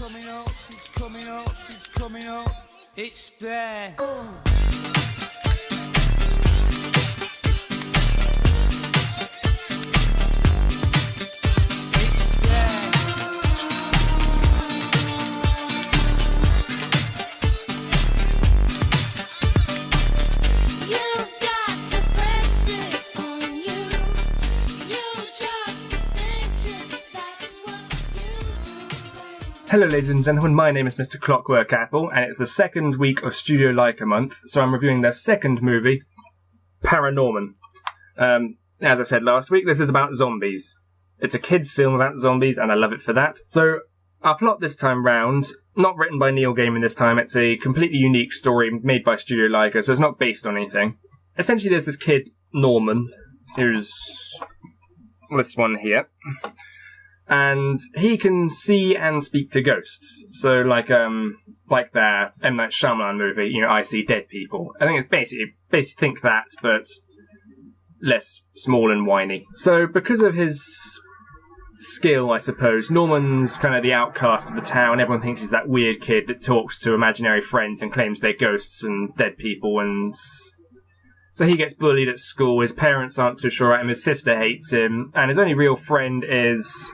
coming up, it's coming up, it's coming up, it's there. Hello ladies and gentlemen, my name is Mr. Clockwork Apple, and it's the second week of Studio Laika Month, so I'm reviewing their second movie, Paranorman. As I said last week, this is about zombies. It's a kids' film about zombies, and I love it for that. So, our plot this time round, not written by Neil Gaiman this time, it's a completely unique story made by Studio Laika, so it's not based on anything. Essentially there's this kid, Norman, who's this one here. And he can see and speak to ghosts. So, like that M. Night Shyamalan movie, I See Dead People. I think it's basically think that, but less small and whiny. So, because of his skill, I suppose, Norman's kind of the outcast of the town. Everyone thinks he's that weird kid that talks to imaginary friends and claims they're ghosts and dead people, and so he gets bullied at school. His parents aren't too sure at him. His sister hates him, and his only real friend is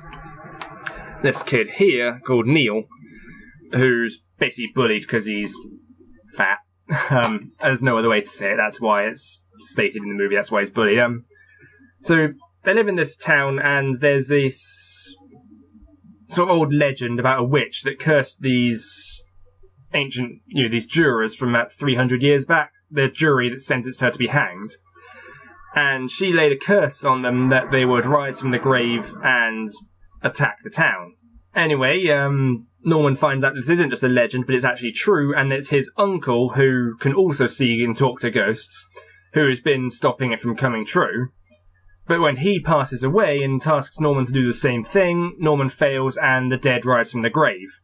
this kid here called Neil, who's basically bullied because he's fat. There's no other way to say it. That's why it's stated in the movie. That's why he's bullied. So they live in this town, and there's this sort of old legend about a witch that cursed these ancient, these jurors from about 300 years back. The jury that sentenced her to be hanged. And she laid a curse on them that they would rise from the grave and attack the town. Anyway, Norman finds out this isn't just a legend, but it's actually true, and it's his uncle, who can also see and talk to ghosts, who has been stopping it from coming true. But when he passes away and tasks Norman to do the same thing, Norman fails and the dead rise from the grave.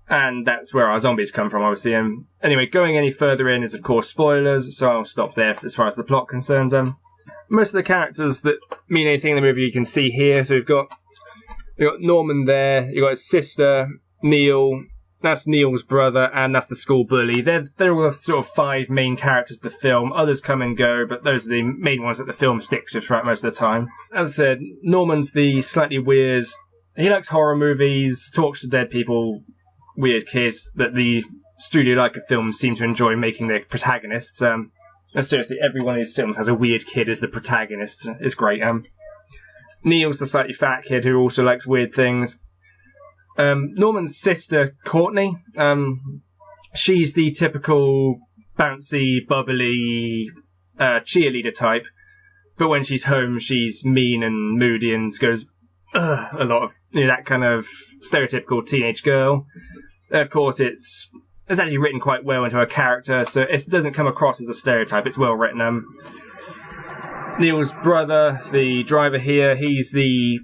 And that's where our zombies come from, obviously. Anyway, going any further in is, of course, spoilers, so I'll stop there as far as the plot concerns. Most of the characters that mean anything in the movie you can see here. So we've got Norman there, you've got his sister, Neil, that's Neil's brother, and that's the school bully. They're all the sort of five main characters of the film. Others come and go, but those are the main ones that the film sticks with throughout most of the time. As I said, Norman's the slightly weird. He likes horror movies, talks to dead people, weird kids that the Studio Laika films seem to enjoy making their protagonists. Seriously, every one of these films has a weird kid as the protagonist. It's great. Neil's the slightly fat kid who also likes weird things. Norman's sister, Courtney, she's the typical bouncy, bubbly cheerleader type, but when she's home, she's mean and moody and goes, ugh, a lot of that kind of stereotypical teenage girl. Of course, it's actually written quite well into her character, so it doesn't come across as a stereotype. It's well written. Neil's brother, the driver here, he's the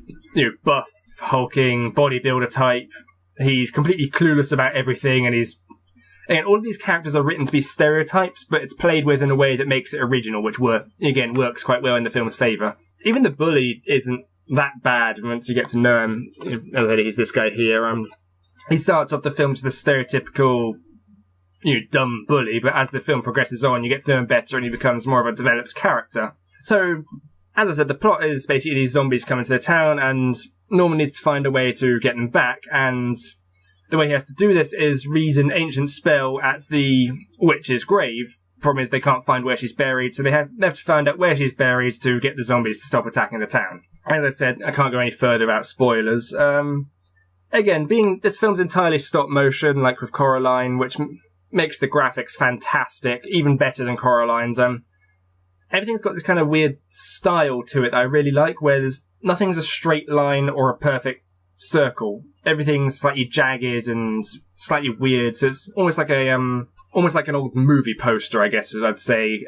buff, hulking bodybuilder type. He's completely clueless about everything, and all of these characters are written to be stereotypes, but it's played with in a way that makes it original, which works quite well in the film's favour. Even the bully isn't that bad once you get to know him. He's this guy here. He starts off the film to the stereotypical, dumb bully, but as the film progresses on, you get to know him better, and he becomes more of a developed character. So, as I said, the plot is basically these zombies come into the town, and Norman needs to find a way to get them back, and the way he has to do this is read an ancient spell at the witch's grave. Problem is they can't find where she's buried, so they have to find out where she's buried to get the zombies to stop attacking the town. As I said, I can't go any further about spoilers. Again, this film's entirely stop motion, like with Coraline, which makes the graphics fantastic, even better than Coraline's. Everything's got this kind of weird style to it that I really like, where nothing's a straight line or a perfect circle. Everything's slightly jagged and slightly weird, so it's almost like an old movie poster, I guess I'd say.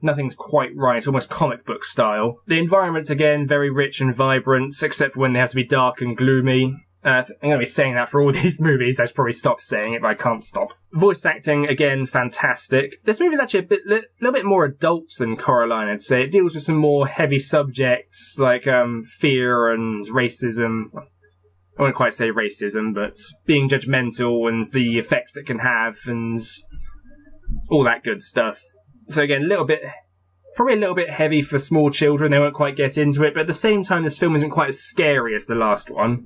Nothing's quite right. It's almost comic book style. The environment's, again, very rich and vibrant, except for when they have to be dark and gloomy. I'm going to be saying that for all these movies. I should probably stop saying it, but I can't stop. Voice acting, again, fantastic. This movie is actually a little bit more adult than Coraline, I'd say. It deals with some more heavy subjects, like fear and racism. I wouldn't quite say racism, but being judgmental and the effects it can have and all that good stuff. So again, probably a little bit heavy for small children. They won't quite get into it, but at the same time, this film isn't quite as scary as the last one.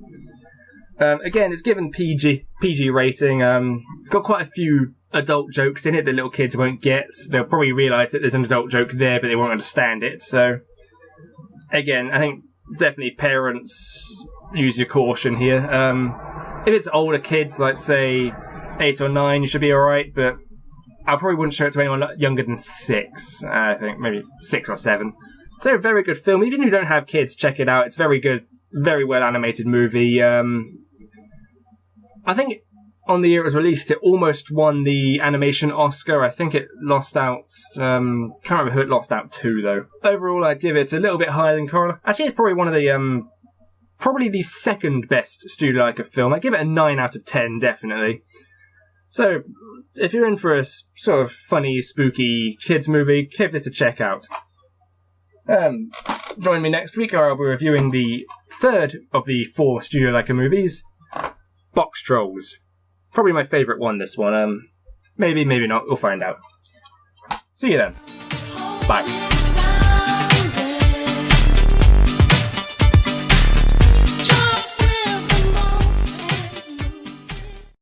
Again, it's given PG rating. It's got quite a few adult jokes in it that little kids won't get. They'll probably realise that there's an adult joke there, but they won't understand it. So, again, I think definitely parents use your caution here. If it's older kids, like say 8 or 9, you should be alright, but I probably wouldn't show it to anyone younger than 6. I think maybe 6 or 7. So, a very good film. Even if you don't have kids, check it out. It's very good, very well animated movie. I think on the year it was released, it almost won the animation Oscar. I think it lost out. Can't remember who it lost out to though. Overall, I'd give it a little bit higher than Corolla. Actually, it's probably one of the probably the second best Studio Laika film. I'd give it a 9 out of 10, definitely. So, if you're in for a sort of funny, spooky kids movie, give this a check out. Join me next week, where I'll be reviewing the third of the 4 Studio Laika movies, Box Trolls. Probably my favourite one, this one. Maybe, maybe not. We'll find out. See you then. Bye.